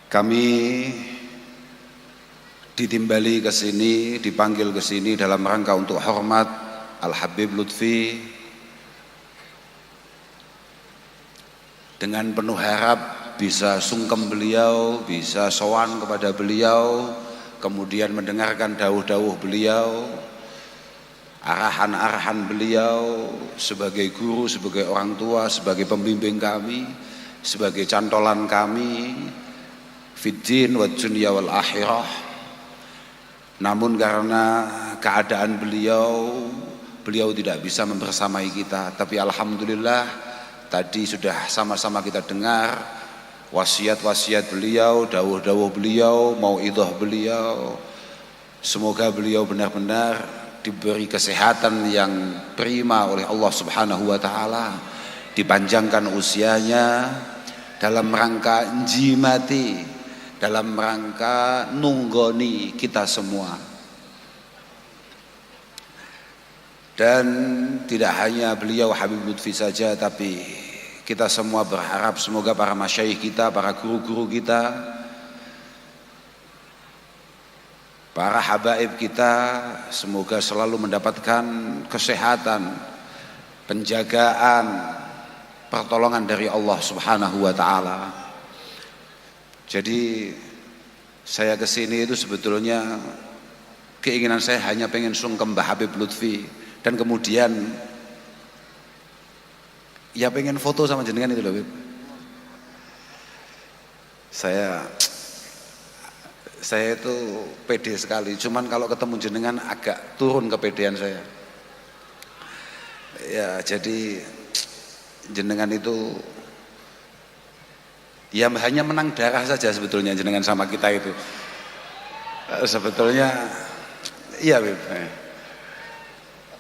Kami ditimbali ke sini, dipanggil ke sini dalam rangka untuk hormat Al-Habib Lutfi dengan penuh harap bisa sungkem beliau, bisa sowan kepada beliau, kemudian mendengarkan dawuh-dawuh beliau, arahan-arahan beliau sebagai guru, sebagai orang tua, sebagai pembimbing kami, sebagai cantolan kami fiddin wa dunya wal akhirah. Namun karena keadaan beliau tidak bisa membersamai kita, tapi alhamdulillah tadi sudah sama-sama kita dengar wasiat-wasiat beliau, dawuh-dawuh beliau, mauidhah beliau. Semoga beliau benar-benar diberi kesehatan yang prima oleh Allah Subhanahu wa taala, dipanjangkan usianya dalam rangka njimati, dalam rangka nunggoni kita semua. Dan tidak hanya beliau Habib Lutfi saja, tapi kita semua berharap semoga para masyayikh kita, para guru-guru kita, para habaib kita semoga selalu mendapatkan kesehatan, penjagaan, pertolongan dari Allah Subhanahu wa taala. Jadi saya kesini itu sebetulnya keinginan saya hanya pengen sungkem Mbah Habib Lutfi, dan kemudian ya pengen foto sama jenengan itu loh Bib. Saya itu pede sekali, cuman kalau ketemu jenengan agak turun kepedean saya. Ya jadi jenengan itu ya hanya menang darah saja sebetulnya jenengan sama kita itu. Sebetulnya iya Bib.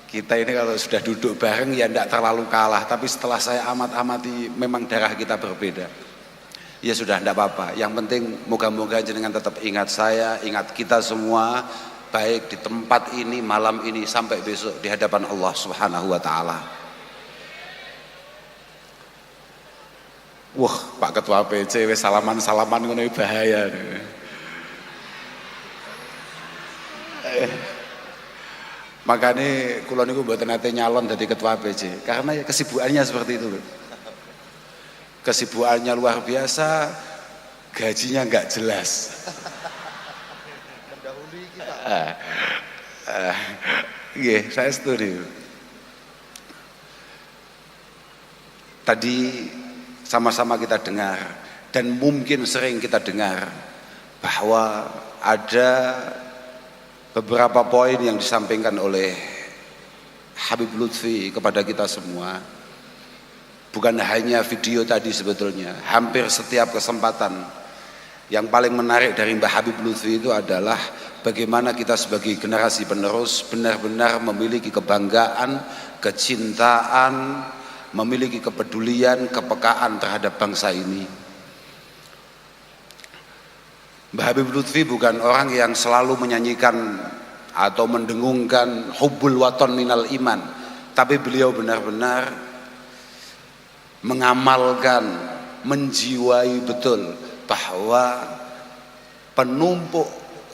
Kita ini kalau sudah duduk bareng ya tidak terlalu kalah, tapi setelah saya amati memang darah kita berbeda. Ya sudah, tidak apa-apa. Yang penting moga-moga jenengan tetap ingat saya, ingat kita semua, baik di tempat ini, malam ini, sampai besok di hadapan Allah Subhanahu wa taala. Wah, Pak Ketua PC wis salaman-salaman ngono bahaya. Makanya kula niku mboten nate nyalon dadi ketua PC karena ya kesibukannya seperti itu. Kesibukannya luar biasa, gajinya enggak jelas. Mendahului kita. Nggih, saya setuju. Tadi sama-sama kita dengar dan mungkin sering kita dengar bahwa ada beberapa poin yang disampaikan oleh Habib Lutfi kepada kita semua. Bukan hanya video tadi sebetulnya, hampir setiap kesempatan. Yang paling menarik dari Mbah Habib Lutfi itu adalah bagaimana kita sebagai generasi penerus benar-benar memiliki kebanggaan, kecintaan, memiliki kepedulian, kepekaan terhadap bangsa ini. Mbah Habib Lutfi bukan orang yang selalu menyanyikan atau mendengungkan hubbul waton minal iman, tapi beliau benar-benar mengamalkan, menjiwai betul bahwa penumpuk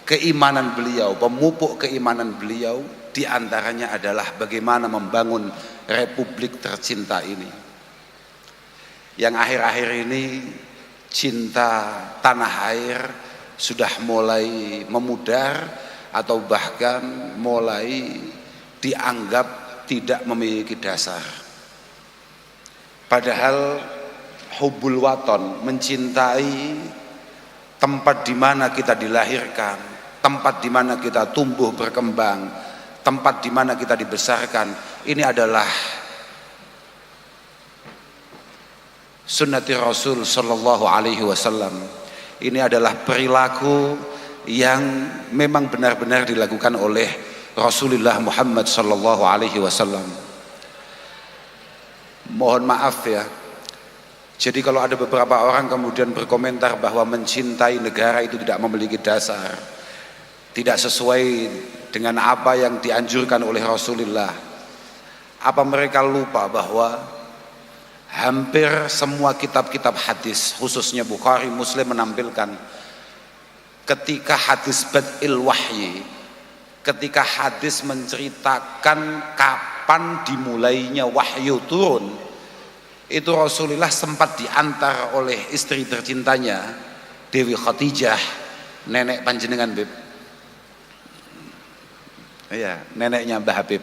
keimanan beliau, pemupuk keimanan beliau diantaranya adalah bagaimana membangun republik tercinta ini. Yang akhir-akhir ini cinta tanah air sudah mulai memudar atau bahkan mulai dianggap tidak memiliki dasar. Padahal hubbul waton, mencintai tempat di mana kita dilahirkan, tempat di mana kita tumbuh berkembang, tempat di mana kita dibesarkan, ini adalah sunnati Rasul sallallahu alaihi wasallam. Ini adalah perilaku yang memang benar-benar dilakukan oleh Rasulullah Muhammad sallallahu alaihi wasallam. Mohon maaf ya. Jadi kalau ada beberapa orang kemudian berkomentar bahwa mencintai negara itu tidak memiliki dasar, tidak sesuai dengan apa yang dianjurkan oleh Rasulullah, apa mereka lupa bahwa hampir semua kitab-kitab hadis khususnya Bukhari, Muslim menampilkan ketika hadis bad'il wahyi, ketika hadis menceritakan kapan dimulainya wahyu turun, itu Rasulullah sempat diantar oleh istri tercintanya Dewi Khadijah, nenek panjenengan Bib. Iya, neneknya Mbah Habib.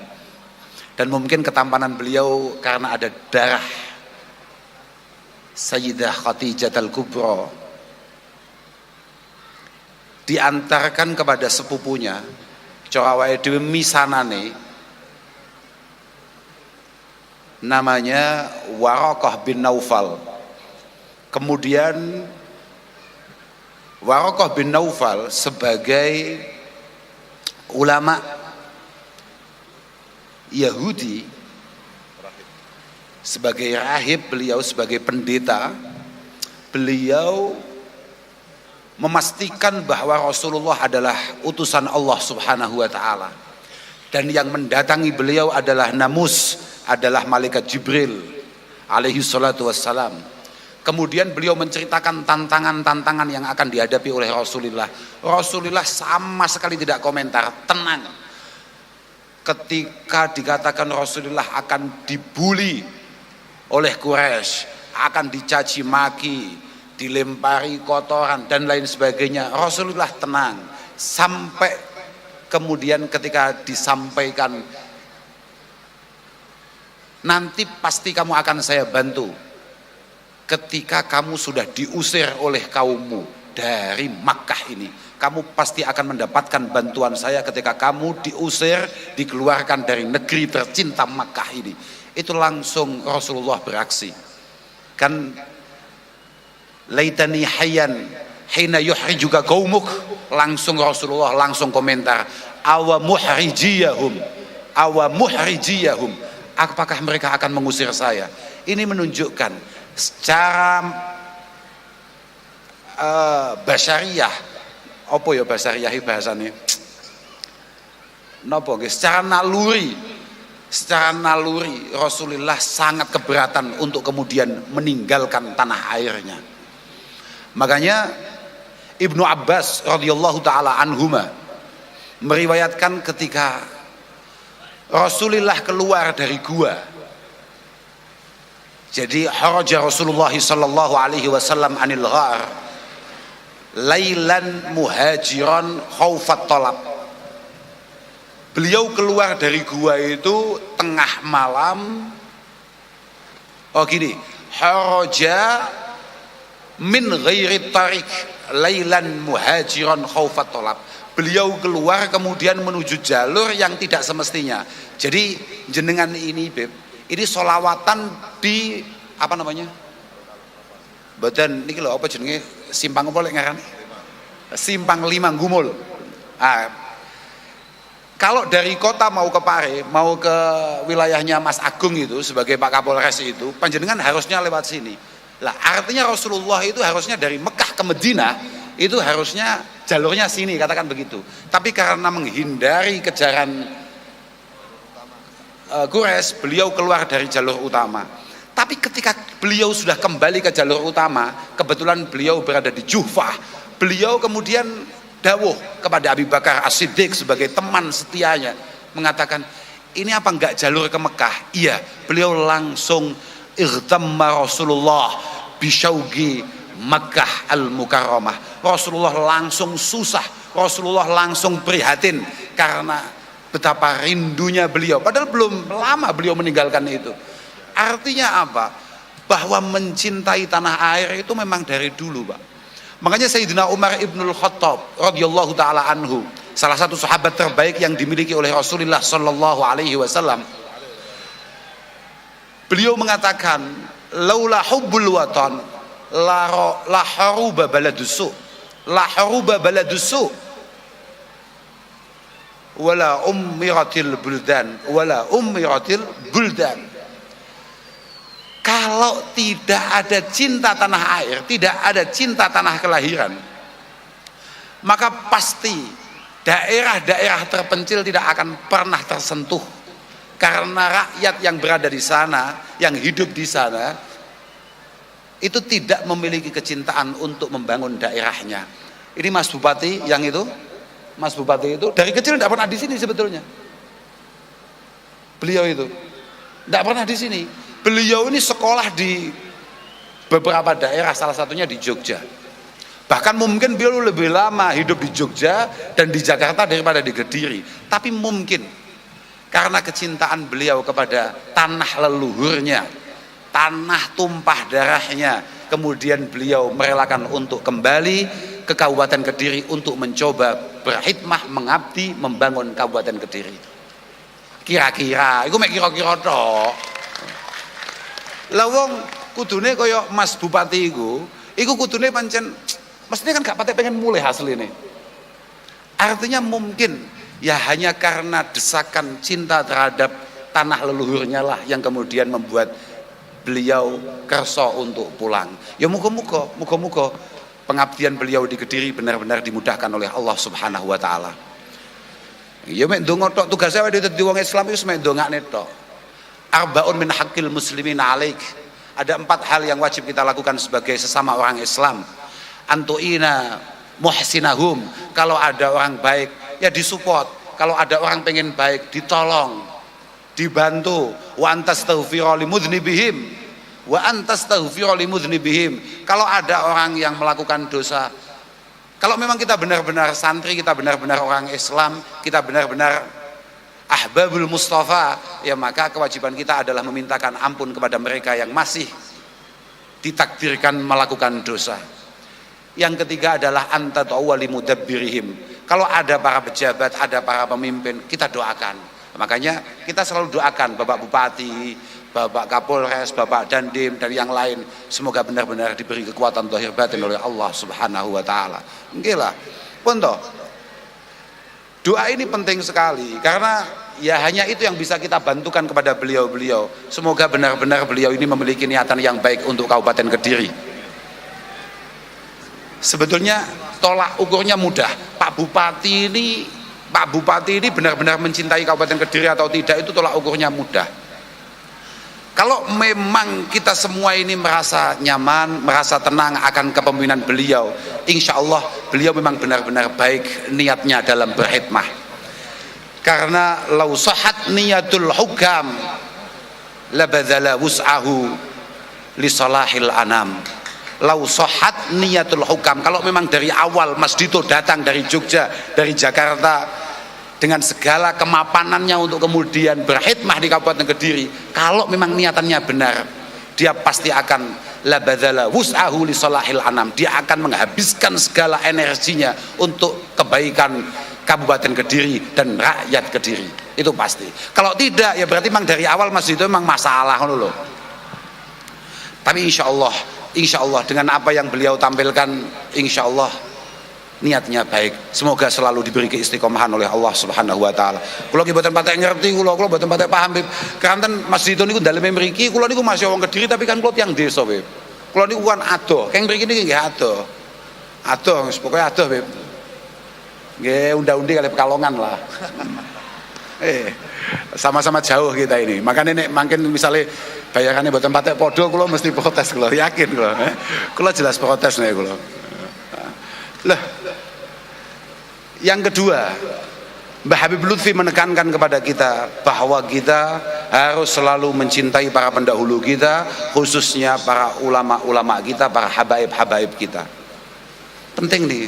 Dan mungkin ketampanan beliau karena ada darah Sayyidah Khadijah Al-Kubra, diantarkan kepada sepupunya corawae dhewe misanane namanya Waraqah bin Naufal. Kemudian Waraqah bin Naufal sebagai ulama Yahudi, sebagai rahib, beliau sebagai pendeta, beliau memastikan bahwa Rasulullah adalah utusan Allah Subhanahu wa taala, dan yang mendatangi beliau adalah namus, adalah malaikat Jibril alaihi salatu wassalam. Kemudian beliau menceritakan tantangan-tantangan yang akan dihadapi oleh Rasulullah. Rasulullah sama sekali tidak komentar, tenang. Ketika dikatakan Rasulullah akan dibuli oleh Quraisy, akan dicaci maki, dilempari kotoran dan lain sebagainya, Rasulullah tenang. Sampai kemudian ketika disampaikan, nanti pasti kamu akan saya bantu ketika kamu sudah diusir oleh kaummu dari Makkah ini, kamu pasti akan mendapatkan bantuan saya ketika kamu diusir, dikeluarkan dari negeri tercinta Makkah ini. Itu langsung Rasulullah beraksi. Kan laitani hayyan hina yuhrijuka qaumuk, langsung Rasulullah langsung komentar, awa muhrijiyahum, apakah mereka akan mengusir saya? Ini menunjukkan secara basyariah, apa ya basyariah bahasane? Napa nggih? Secara naluri Rasulullah sangat keberatan untuk kemudian meninggalkan tanah airnya. Makanya Ibnu Abbas radhiyallahu taala anhuma meriwayatkan ketika Rasulullah keluar dari gua. Jadi haraja Rasulullah sallallahu alaihi wasallam anil ghar lailan muhajiran khaufat talab. Beliau keluar dari gua itu tengah malam. Oh gini, haraja min ghairi tariq lailan muhajiran khaufat talab. Beliau keluar kemudian menuju jalur yang tidak semestinya. Jadi jenengan ini Beb, ini solawatan di apa namanya? Badan niki lho apa jenenge? Simpang apa lek ngaran? Simpang 5 Gumul. Kalau dari kota mau ke Pare, mau ke wilayahnya Mas Agung itu sebagai Pak Kapolres itu, panjenengan harusnya lewat sini. Lah artinya Rasulullah itu harusnya dari Mekah ke Madinah itu harusnya jalurnya sini, katakan begitu. Tapi karena menghindari kejaran Quraisy, beliau keluar dari jalur utama. Tapi ketika beliau sudah kembali ke jalur utama, kebetulan beliau berada di Juhfah, beliau kemudian dawuh kepada Abu Bakar As-Siddiq sebagai teman setianya, mengatakan, ini apa enggak jalur ke Mekah? Iya. Beliau langsung irtamma Rasulullah bisyauqi Makkah al-Mukarramah. Rasulullah langsung susah, Rasulullah langsung prihatin karena betapa rindunya beliau, padahal belum lama beliau meninggalkan itu. Artinya apa? Bahwa mencintai tanah air itu memang dari dulu, Pak. Makanya Sayyidina Umar ibnul Khattab radhiyallahu taala anhu, salah satu sahabat terbaik yang dimiliki oleh Rasulullah sallallahu alaihi wasallam, beliau mengatakan, laula hubbul watan la haruba baladusu, la haruba baladusu wala ummiratil buldan, wala ummiratil buldan. Kalau tidak ada cinta tanah air, tidak ada cinta tanah kelahiran, maka pasti daerah-daerah terpencil tidak akan pernah tersentuh, karena rakyat yang berada di sana, yang hidup di sana, itu tidak memiliki kecintaan untuk membangun daerahnya. Ini Mas Bupati yang itu, Mas Bupati itu dari kecil tidak pernah di sini sebetulnya. Beliau itu tidak pernah di sini. Beliau ini sekolah di beberapa daerah, salah satunya di Jogja. Bahkan mungkin beliau lebih lama hidup di Jogja dan di Jakarta daripada di Kediri. Tapi mungkin karena kecintaan beliau kepada tanah leluhurnya, tanah tumpah darahnya, kemudian beliau merelakan untuk kembali ke Kabupaten Kediri untuk mencoba berkhidmah, mengabdi, membangun Kabupaten Kediri. Kira-kira, itu mek kira-kira tok. Lah wong kudune kaya Mas Bupati iku kudune pancen mestinya kan gak patek pengen mulai hasil ini. Artinya mungkin ya hanya karena desakan cinta terhadap tanah leluhurnya lah yang kemudian membuat beliau kerso untuk pulang. Ya muga-muga pengabdian beliau di Kediri benar-benar dimudahkan oleh Allah Subhanahu wa taala. Ya mek ndonga tok tugas saya dadi wong Islam iku mek ndongakne tok. Arba'un min haqqil muslimin alaik. Ada 4 hal yang wajib kita lakukan sebagai sesama orang Islam. Antu'ina muhsinahum, kalau ada orang baik ya disupport, kalau ada orang pengen baik ditolong, dibantu. Wa antastaghfira limudznibihim, wa antastaghfira limudznibihim. Kalau ada orang yang melakukan dosa, kalau memang kita benar-benar santri, kita benar-benar orang Islam, kita benar-benar Ahbabul Mustafa, ya maka kewajiban kita adalah memintakan ampun kepada mereka yang masih ditakdirkan melakukan dosa. Yang ketiga adalah antad'uwa limudabbirihim. Kalau ada para pejabat, ada para pemimpin, kita doakan. Makanya kita selalu doakan Bapak Bupati, Bapak Kapolres, Bapak Dandim dan yang lain, semoga benar-benar diberi kekuatan zahir batin oleh Allah Subhanahu wa taala. Nggih lah. Pun toh, doa ini penting sekali karena ya hanya itu yang bisa kita bantukan kepada beliau-beliau. Semoga benar-benar beliau ini memiliki niatan yang baik untuk Kabupaten Kediri. Sebetulnya tolak ukurnya mudah. Pak Bupati ini benar-benar mencintai Kabupaten Kediri atau tidak, itu tolak ukurnya mudah. Kalau memang kita semua ini merasa nyaman, merasa tenang akan kepemimpinan beliau, insya Allah beliau memang benar-benar baik niatnya dalam berkhidmah. Karena lau sahat niyatul hukam labadzala wus'ahu li salahil anam. Lau sahat niyatul hukam, kalau memang dari awal Mas Dito datang dari Jogja, dari Jakarta dengan segala kemapanannya untuk kemudian berkhidmah di Kabupaten Kediri, kalau memang niatannya benar, dia pasti akan labadzala wus'ahu li salahil anam. Dia akan menghabiskan segala energinya untuk kebaikan Kabupaten Kediri dan rakyat Kediri. Itu pasti. Kalau tidak, ya berarti memang dari awal Mas Dito memang masalah loh. Tapi insya Allah dengan apa yang beliau tampilkan, insya Allah niatnya baik. Semoga selalu diberi keistiqomahan oleh Allah Subhanahu wa taala. Kula ki mboten patek ngerti, kula mboten patek paham, Bib. Kanten Mas Dito niku daleme mriki, kula niku masih wong Kediri tapi kan kula tiyang desa, Bib. Kula niku kan adoh, keng mriki niki nggih adoh. Adoh, pokoke adoh, Bib. Nggih unda-undi kali Pekalongan lah. Sama-sama jauh kita ini. Makanya nek mungkin misalnya bayarannya mboten patek padha, kula mesti protes, kula yakin kula. Kula jelas protes nek kula. Lah, yang kedua, Mbah Habib Lutfi menekankan kepada kita bahwa kita harus selalu mencintai para pendahulu kita, khususnya para ulama-ulama kita, para habaib-habaib kita. Penting nih.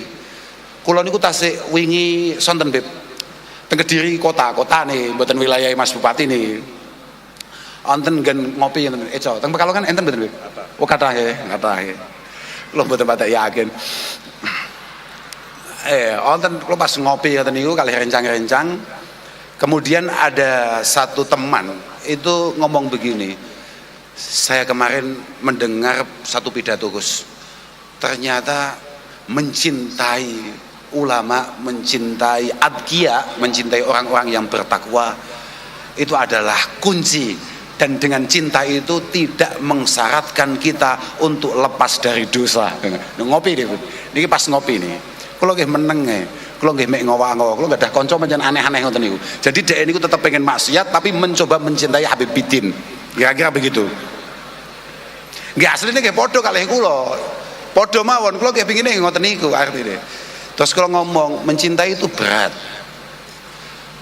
Kula niku tasik wingi sonten Bib. Teng Kediri kota nih, mboten wilayah Mas Bupati nih. Wonten nggen ngopi enten Eco. Teng Pekalongan enten mboten Bib? Oh kathah nggih. Kula mboten patek yakin. Wonten kula pas ngopi ngoten niku kalih rencang-rencang. Kemudian ada satu teman itu ngomong begini. Saya kemarin mendengar satu pidato Gus. Ternyata mencintai ulama, mencintai adqiya, mencintai orang-orang yang bertakwa itu adalah kunci, dan dengan cinta itu tidak mensyaratkan kita untuk lepas dari dosa. Ngopi deh, niki pas ngopi nih. Kalau nggih meneng kalau nggih mek ngowa-ngowa, kalau nggak ada kanca pancen aneh-aneh ngoten niku. Jadi dhek niku tetap pengen maksiat tapi mencoba mencintai Habib Bidin. Kira-kira begitu. Nggih asline nggih padha kalih kula. Padha mawon kula kepingine ngoten niku artine. Terus kalau ngomong mencintai itu berat.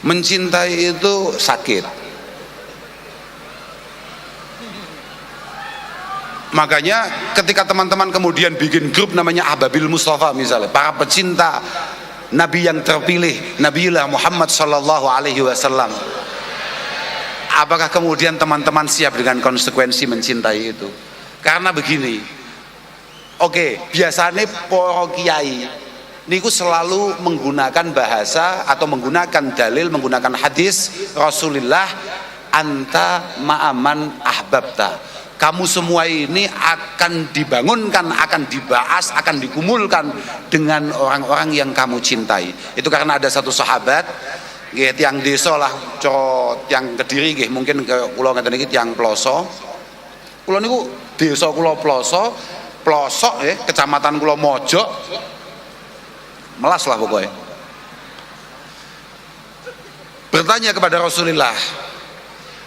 Mencintai itu sakit. Makanya ketika teman-teman kemudian bikin grup namanya Ahbabil Mustafa misalnya, para pecinta Nabi yang terpilih, Nabiullah Muhammad sallallahu alaihi wasallam. Apakah kemudian teman-teman siap dengan konsekuensi mencintai itu? Karena begini. Oke, biasanya para kiai niku selalu menggunakan bahasa atau menggunakan dalil, menggunakan hadis Rasulullah, anta ma'aman ahbabta. Kamu semua ini akan dibangunkan, akan dibahas, akan dikumpulkan dengan orang-orang yang kamu cintai. Itu karena ada satu sahabat, nggih tiyang desa lah, tiyang Kediri nggih, mungkin ke kula ngeten iki tiyang Ploso. Kula niku desa kula Ploso, pelosok ya, kecamatan kula Mojok. Melas lah pokoknya. Bertanya kepada Rasulullah,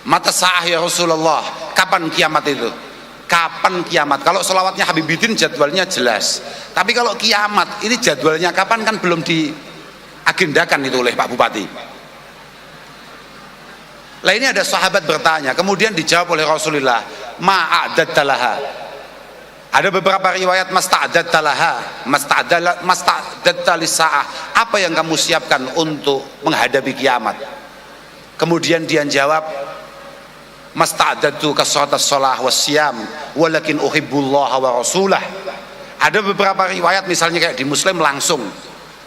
mata sa'ah ya Rasulullah, kapan kiamat itu? Kapan kiamat? Kalau selawatnya Habibidin jadwalnya jelas, tapi kalau kiamat ini jadwalnya kapan kan belum diagendakan itu oleh Pak Bupati. Lah ini ada sahabat bertanya, kemudian dijawab oleh Rasulullah, ma'adattalaha. Ada beberapa riwayat masta'adattalaha, masta'adattalisa'ah. Apa yang kamu siapkan untuk menghadapi kiamat? Kemudian dia jawab, masta'adatu kasratas shalah wasyam walakin uhibbullaha wa rasulah. Ada beberapa riwayat misalnya kayak di Muslim langsung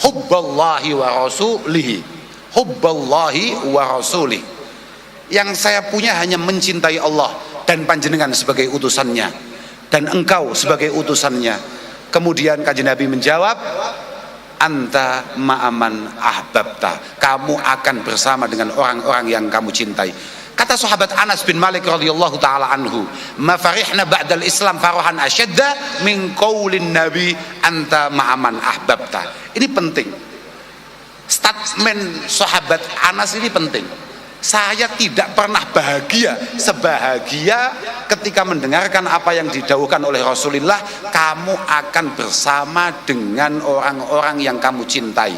hubballahi wa rasulihi, hubballahi wa rasulih. Yang saya punya hanya mencintai Allah dan panjenengan sebagai utusannya dan engkau sebagai utusannya. Kemudian kanjeng Nabi menjawab, anta ma'aman ahbabta. Kamu akan bersama dengan orang-orang yang kamu cintai. Kata sahabat Anas bin Malik radhiyallahu taala anhu, ma farihna ba'dal Islam farahan asyadda min qaulin nabi anta ma'aman ahbabta. Ini penting. Statement sahabat Anas ini penting. Saya tidak pernah bahagia sebahagia ketika mendengarkan apa yang didhawuhkan oleh Rasulullah, kamu akan bersama dengan orang-orang yang kamu cintai.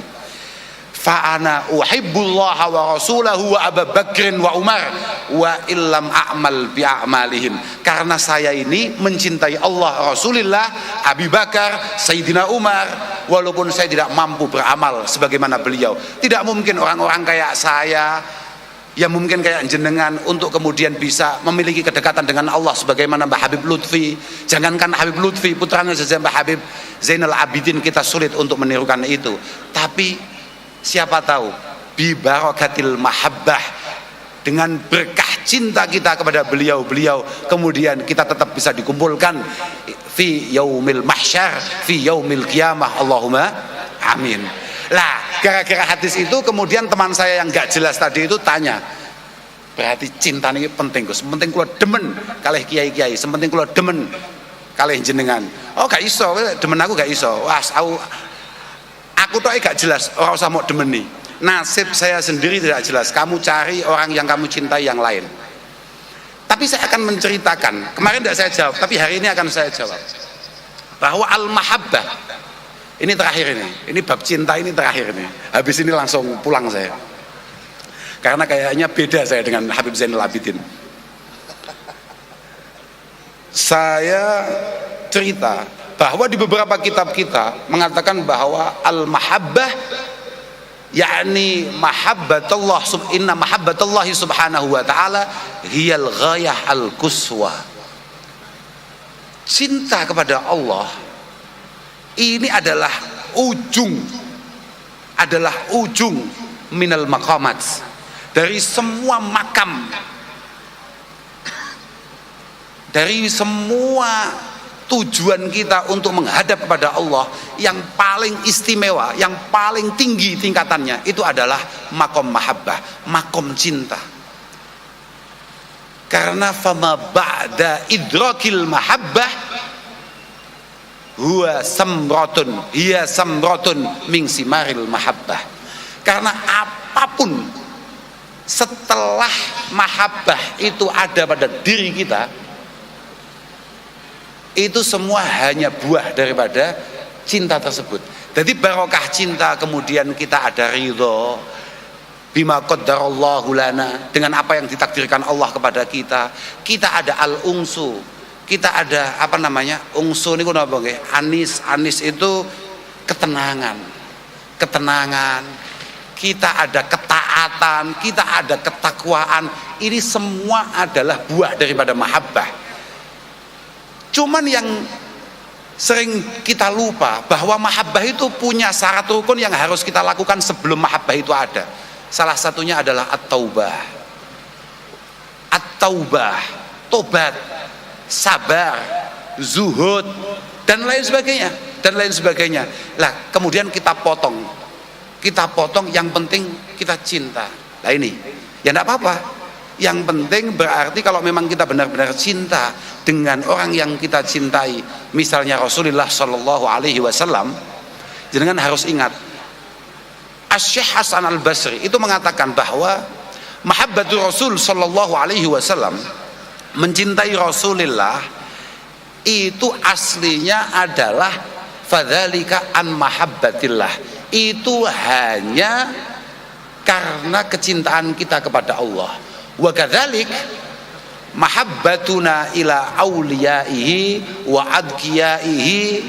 Fa'ana uhibbullaha wa rasulahu wa Abu Bakrin wa Umar wa illam a'mal bi'amalihim. Karena saya ini mencintai Allah, Rasulullah, Abu Bakar, Sayyidina Umar, walaupun saya tidak mampu beramal sebagaimana beliau. Tidak mungkin orang-orang kayak saya, yang mungkin kayak jenengan untuk kemudian bisa memiliki kedekatan dengan Allah sebagaimana Mbah Habib Lutfi. Jangankan Habib Lutfi, putranya saja Mbah Habib Zainal Abidin, kita sulit untuk menirukan itu. Tapi siapa tahu bi barakatil mahabbah, dengan berkah cinta kita kepada beliau-beliau, kemudian kita tetap bisa dikumpulkan fi yaumil mahsyar, fi yaumil qiyamah. Allahumma amin. Lah, gara-gara hadis itu kemudian teman saya yang gak jelas tadi itu tanya, berarti cinta ini penting Gus, penting kula demen kalih kiai-kiai, sementing kula demen kalih jenengan. Oh gak iso, demen aku gak iso. Wah, aku tok gak jelas, ora usah mau demeni. Nasib saya sendiri tidak jelas, kamu cari orang yang kamu cintai yang lain. Tapi saya akan menceritakan, kemarin tidak saya jawab, tapi hari ini akan saya jawab, bahwa al-mahabbah ini terakhir ini bab cinta ini terakhir ini. Habis ini langsung pulang saya. Karena kayaknya beda saya dengan Habib Zainal Abidin. Saya cerita bahwa di beberapa kitab kita mengatakan bahwa al-mahabbah yakni mahabbatullah, inna mahabbatullahi subhanahu wa ta'ala hiyal ghayah al-quswa. Cinta kepada Allah ini adalah ujung minal maqamat, dari semua makam, dari semua tujuan kita untuk menghadap kepada Allah. Yang paling istimewa, yang paling tinggi tingkatannya itu adalah makom mahabbah, makom cinta. Karena fama ba'da idrakil mahabbah huwa samratun, hiya samratun min simaril mahabbah. Karena apapun setelah mahabbah itu ada pada diri kita, Itu semua hanya buah daripada cinta tersebut. Jadi barokah cinta, kemudian kita ada ridho bima qaddarallahu lana, dengan apa yang ditakdirkan Allah kepada kita. Kita ada al-ungsu, kita ada apa namanya? Ungsu niku napa nggih? Anis itu ketenangan. Kita ada ketaatan, kita ada ketakwaan. Ini semua adalah buah daripada mahabbah. Cuman yang sering kita lupa bahwa mahabbah itu punya syarat rukun yang harus kita lakukan sebelum mahabbah itu ada. Salah satunya adalah at-taubah. At-taubah, tobat, sabar, zuhud, dan lain sebagainya. Lah, kemudian kita potong, yang penting kita cinta. Nah ini, ya enggak apa-apa. Yang penting berarti kalau memang kita benar-benar cinta dengan orang yang kita cintai, misalnya Rasulullah Shallallahu Alaihi Wasallam, jenengan harus ingat, Asy-Syaikh Hasan Al-Basri itu mengatakan bahwa mahabbatul Rasul Shallallahu Alaihi Wasallam, mencintai Rasulullah itu aslinya adalah fadzalika an mahabbatillah, itu hanya karena kecintaan kita kepada Allah. Wa kadzalik mahabbatuna ila auliyaihi wa adkiyaihi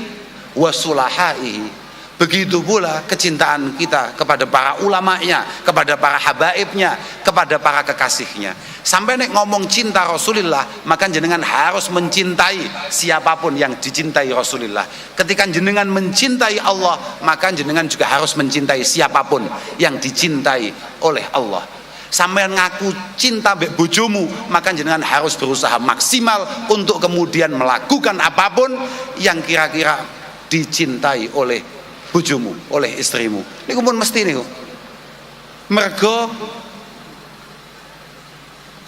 wa sulahaihi. Begitu pula kecintaan kita kepada para ulamanya, kepada para habaibnya, kepada para kekasihnya. Sampai nek ngomong cinta Rasulullah, maka jenengan harus mencintai siapapun yang dicintai Rasulullah. Ketika jenengan mencintai Allah, maka jenengan juga harus mencintai siapapun yang dicintai oleh Allah. Sampai ngaku cinta mbek bojomu, maka jenengan harus berusaha maksimal untuk kemudian melakukan apapun yang kira-kira dicintai oleh bojomu, oleh istrimu. Niku pun mesti niku. Mergo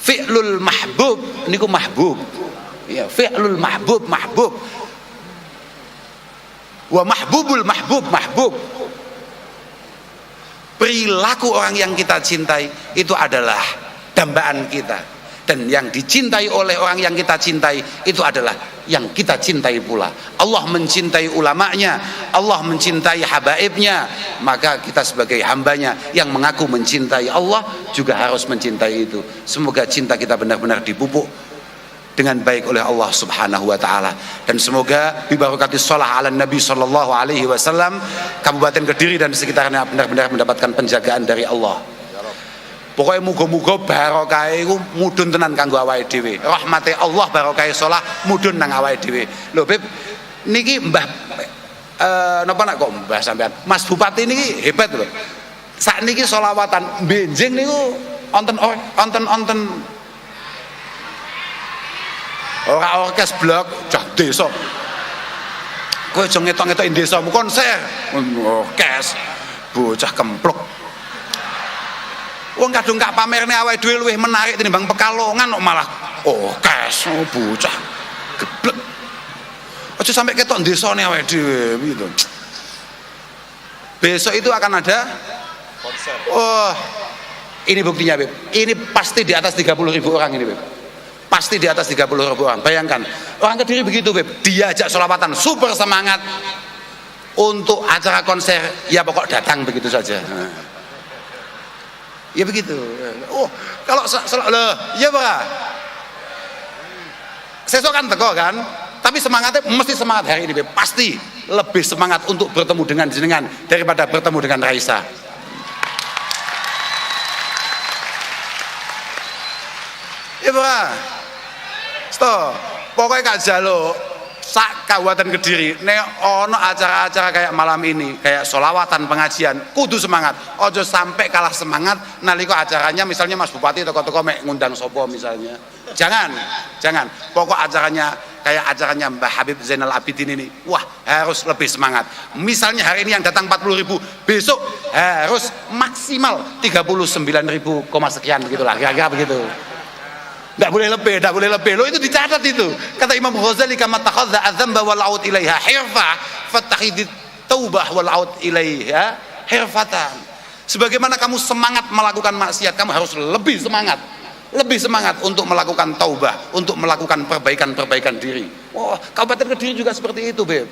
fi'lul mahbub niku mahbub. Ya, fi'lul mahbub mahbub. Wa mahbubul mahbub. Perilaku orang yang kita cintai itu adalah dambaan kita, dan yang dicintai oleh orang yang kita cintai itu adalah yang kita cintai pula. Allah mencintai ulamanya, Allah mencintai habaibnya, maka kita sebagai hambanya yang mengaku mencintai Allah juga harus mencintai itu. Semoga cinta kita benar-benar dipupuk dengan baik oleh Allah Subhanahu wa taala, dan semoga bi barakatis shalah ala Nabi sallallahu alaihi wasallam Kabupaten Kediri dan sekitarnya benar-benar mendapatkan penjagaan dari Allah. Pokoknya muga-muga barokah iku mudhun tenan kanggo awake dhewe. Rahmate Allah barokah shalah mudhun nang awake dhewe. Lho Beb, niki Mbah napa nak kok Mbah sampean? Mas Bupati niki hebat lho. Sakniki sholawatan benjing niku wonten ora orkes blok cah desa. Kowe aja ngetok-ngetoki desamu konser. Orkes bocah kempluk. Wong kadung gak pamerne awake dhewe luwih menarik tinimbang Pekalongan kok malah orkes bocah geblek. Aja sampai ketok desane awake dhewe gitu. Besok itu akan ada konser. Oh, ini buktinya, Beb. Ini pasti di atas 30.000 orang ini, Beb. Pasti di atas 30.000 orang. Bayangkan, orang Kediri begitu, Beb. Diajak sholawatan, super semangat untuk acara konser. Ya pokok datang begitu saja. Ya begitu. Oh, kalau loh, ya Pak. Sesok kan teko kan, tapi semangatnya mesti semangat hari ini, Beb. Pasti lebih semangat untuk bertemu dengan jenengan daripada bertemu dengan Raisa. Ya Pak. Stop. Pokoknya Kak Jalo sak Kabupaten Kediri nek ono acara-acara kayak malam ini, kayak sholawatan pengajian, kudu semangat. Ojo sampai kalah semangat nalika acaranya misalnya Mas Bupati toko-toko mek ngundang sopo misalnya. Jangan. Pokok acaranya kayak acaranya Mbah Habib Zainal Abidin ini, wah harus lebih semangat. Misalnya hari ini yang datang 40.000, besok harus maksimal 39.000, sekian begitulah, kira-kira begitu. Tidak boleh lebih. Lo itu dicatat itu. Kata Imam Ghazali, kama takhadha adzamba wal aud ilaiha hirfah fattakhidit taubah wal aud ilaiha hirfatan. Sebagaimana kamu semangat melakukan maksiat, kamu harus lebih semangat untuk melakukan taubah, untuk melakukan perbaikan diri. Oh, Kabupaten Kediri juga seperti itu, Beb.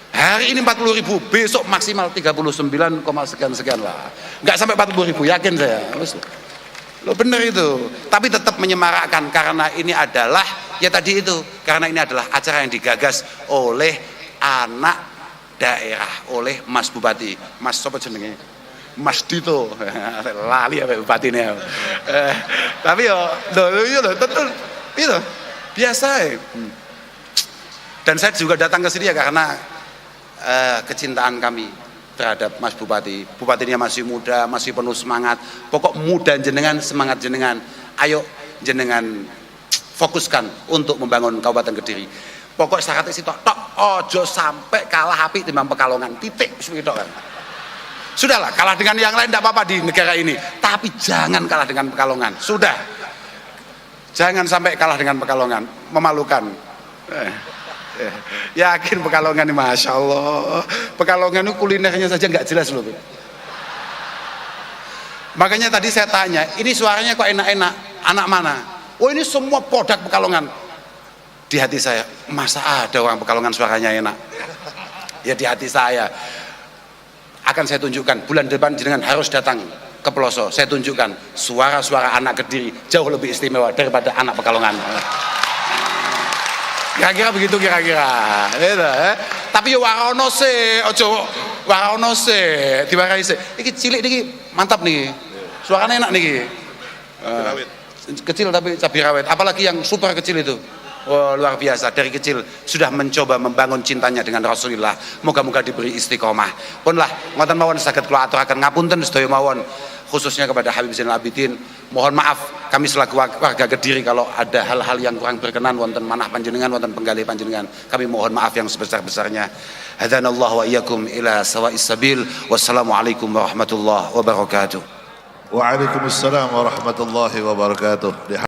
Hari ini 40.000, besok maksimal 39, sekian lah. Nggak sampai 40.000, yakin saya. Lo bener itu. Tapi tetap menyemarakkan karena ini adalah ya tadi itu, karena ini adalah acara yang digagas oleh anak daerah, oleh Mas Bupati, Mas siapa jenenge? Mas Dito. Lali apa bupatinya. Tapi yo betul itu biasa ya. Dan saya juga datang ke sini ya karena kecintaan kami terhadap Mas Bupati. Bupatinya masih muda, masih penuh semangat. Pokok muda jenengan, semangat jenengan. Ayo jenengan fokuskan untuk membangun Kabupaten Kediri. Pokok syaratnya sitok tok, ojo sampai kalah api timbang Pekalongan. Titik sitok kan. Sudahlah, kalah dengan yang lain tidak apa-apa di negara ini, tapi jangan kalah dengan Pekalongan. Sudah. Jangan sampai kalah dengan Pekalongan, memalukan. Yakin Pekalongan ini, Masya Allah, Pekalongan itu kulinernya saja nggak jelas loh. Makanya tadi saya tanya, ini suaranya kok enak-enak, anak mana? Oh ini semua produk Pekalongan. Di hati saya, masa ada orang Pekalongan suaranya enak? Ya di hati saya. Akan saya tunjukkan, bulan depan jenengan harus datang ke Peloso. Saya tunjukkan suara-suara anak Kediri jauh lebih istimewa daripada anak Pekalongan. Kira-kira begitu kira-kira. Tapi ya warono se, ojo warono se, diwarai se. Iki cilik niki mantap nih. Suaranya enak niki. Kecil tapi cabai rawit. Apalagi yang super kecil itu. Oh, luar biasa, dari kecil sudah mencoba membangun cintanya dengan Rasulullah. Moga-moga diberi istiqomah. Punlah ngoten mawon saged kula aturaken ngapunten sedaya mawon khususnya kepada Habib Zainal Abidin. Mohon maaf kami selaku warga Kediri kalau ada hal-hal yang kurang berkenan wonten manah panjenengan, wonten penggalih panjenengan. Kami mohon maaf yang sebesar-besarnya. Hadanallahu wa iyyakum ila sawa'is sabil. Wassalamualaikum warahmatullahi wabarakatuh. Waalaikumsalam warahmatullahi wabarakatuh.